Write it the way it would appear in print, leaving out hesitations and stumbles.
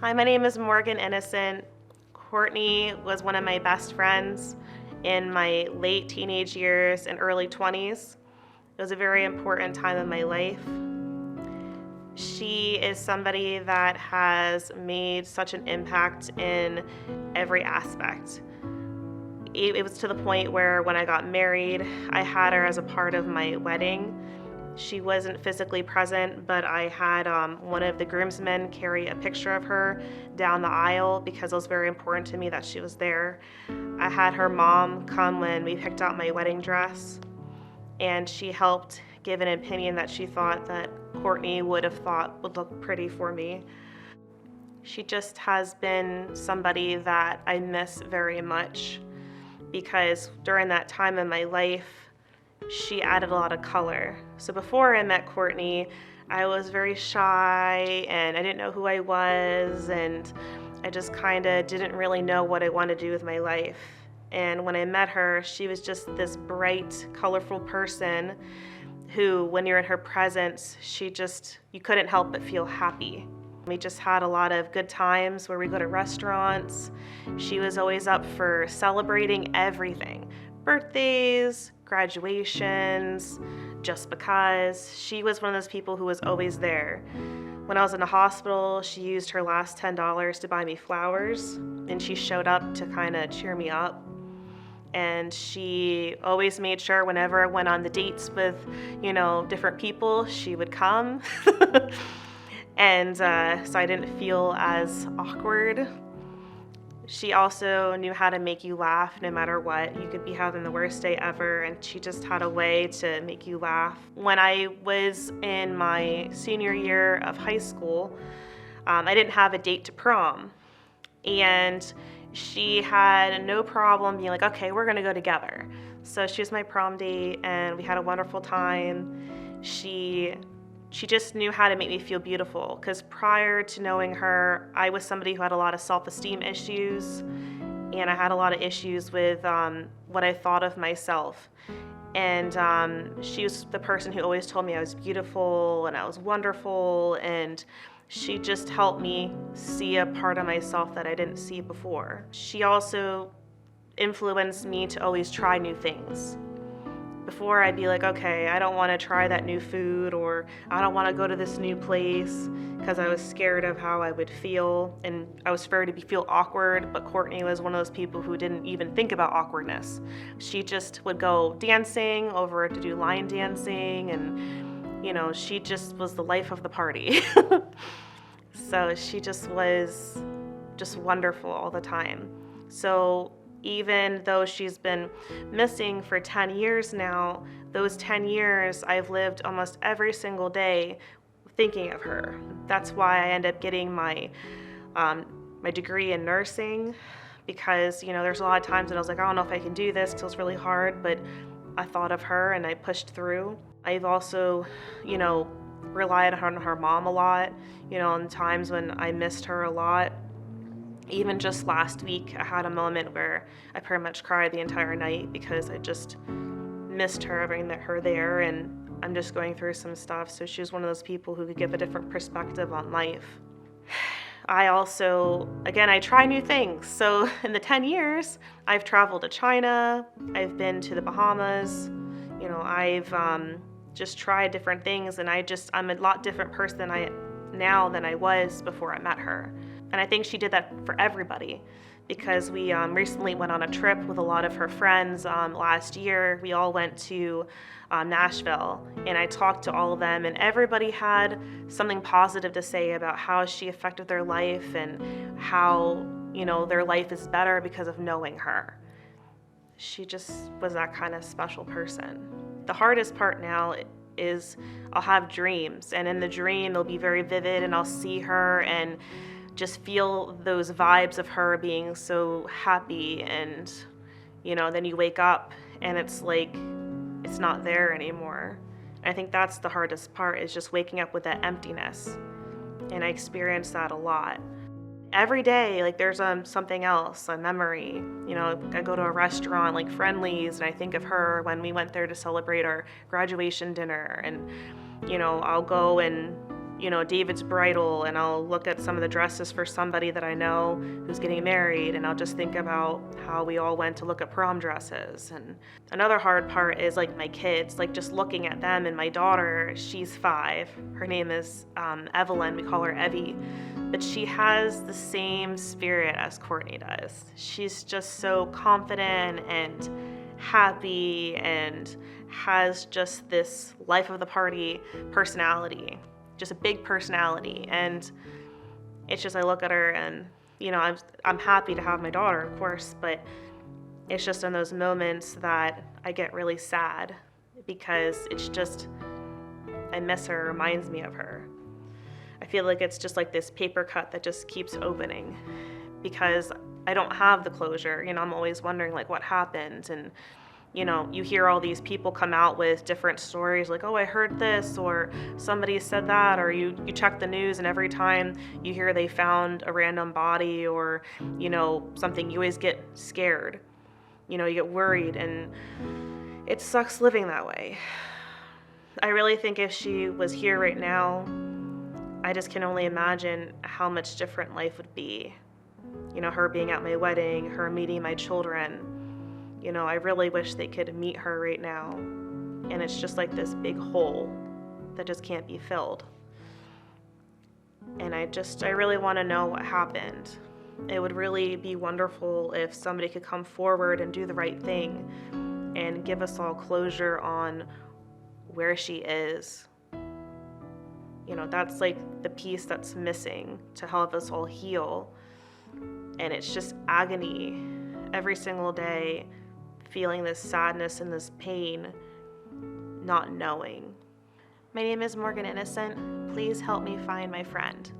Hi, my name is Morgan Innocent. Kortne was one of my best friends in my late teenage years and early 20s. It was a very important time in my life. She is somebody that has made such an impact in every aspect. It was to the point where when I got married, I had her as a part of my wedding. She wasn't physically present, but I had one of the groomsmen carry a picture of her down the aisle because it was very important to me that she was there. I had her mom come when we picked out my wedding dress, and she helped give an opinion that she thought that Kortne would have thought would look pretty for me. She just has been somebody that I miss very much because during that time in my life, she added a lot of color. So before I met Kortne, I was very shy and I didn't know who I was, and I just kind of didn't really know what I wanted to do with my life. And when I met her, she was just this bright, colorful person who, when you're in her presence, you couldn't help but feel happy. We just had a lot of good times where we go to restaurants. She was always up for celebrating everything. Birthdays, graduations, just because. She was one of those people who was always there. When I was in the hospital, she used her last $10 to buy me flowers, and she showed up to kind of cheer me up. And she always made sure whenever I went on the dates with, different people, she would come. And so I didn't feel as awkward. She also knew how to make you laugh no matter what. You could be having the worst day ever, and she just had a way to make you laugh. When I was in my senior year of high school, I didn't have a date to prom. And she had no problem being like, okay, we're gonna go together. So she was my prom date, and we had a wonderful time. She just knew how to make me feel beautiful, because prior to knowing her, I was somebody who had a lot of self-esteem issues, and I had a lot of issues with what I thought of myself. And she was the person who always told me I was beautiful and I was wonderful, and she just helped me see a part of myself that I didn't see before. She also influenced me to always try new things. Before, I'd be like, okay, I don't want to try that new food, or I don't want to go to this new place because I was scared of how I would feel, and I was afraid to feel awkward. But Kortne was one of those people who didn't even think about awkwardness. She just would go dancing over to do line dancing, and she just was the life of the party. So she just was just wonderful all the time. So even though she's been missing for 10 years now, those 10 years I've lived almost every single day thinking of her. That's why I ended up getting my degree in nursing, because there's a lot of times that I was like, I don't know if I can do this because it's really hard, but I thought of her and I pushed through. I've also, relied on her mom a lot, in times when I missed her a lot. Even just last week, I had a moment where I pretty much cried the entire night because I just missed her, having her there, and I'm just going through some stuff. So she was one of those people who could give a different perspective on life. I also, again, I try new things. So in the 10 years, I've traveled to China, I've been to the Bahamas, I've just tried different things, and I'm a lot different person now than I was before I met her. And I think she did that for everybody, because we recently went on a trip with a lot of her friends last year. We all went to Nashville, and I talked to all of them, and everybody had something positive to say about how she affected their life and how, their life is better because of knowing her. She just was that kind of special person. The hardest part now is I'll have dreams, and in the dream it'll be very vivid, and I'll see her and just feel those vibes of her being so happy, and then you wake up and it's like it's not there anymore. I think that's the hardest part, is just waking up with that emptiness, and I experience that a lot. Every day, like, there's something else, a memory. I go to a restaurant like Friendly's, and I think of her when we went there to celebrate our graduation dinner, and I'll go and David's bridal, and I'll look at some of the dresses for somebody that I know who's getting married, and I'll just think about how we all went to look at prom dresses. And another hard part is like my kids, like just looking at them. And my daughter, she's 5. Her name is Evelyn. We call her Evie. But she has the same spirit as Kortne does. She's just so confident and happy and has just this life of the party personality, just a big personality. And it's just, I look at her and, I'm happy to have my daughter, of course, but it's just in those moments that I get really sad because it's just, I miss her, reminds me of her. I feel like it's just like this paper cut that just keeps opening because I don't have the closure. I'm always wondering like what happened. And you hear all these people come out with different stories like, oh, I heard this, or somebody said that, or you check the news and every time you hear they found a random body or, something, you always get scared. You get worried, and it sucks living that way. I really think if she was here right now, I just can only imagine how much different life would be. Her being at my wedding, her meeting my children. I really wish they could meet her right now. And it's just like this big hole that just can't be filled. And I really want to know what happened. It would really be wonderful if somebody could come forward and do the right thing and give us all closure on where she is. That's like the piece that's missing to help us all heal. And it's just agony every single day, feeling this sadness and this pain, not knowing. My name is Morgan Innocent. Please help me find my friend.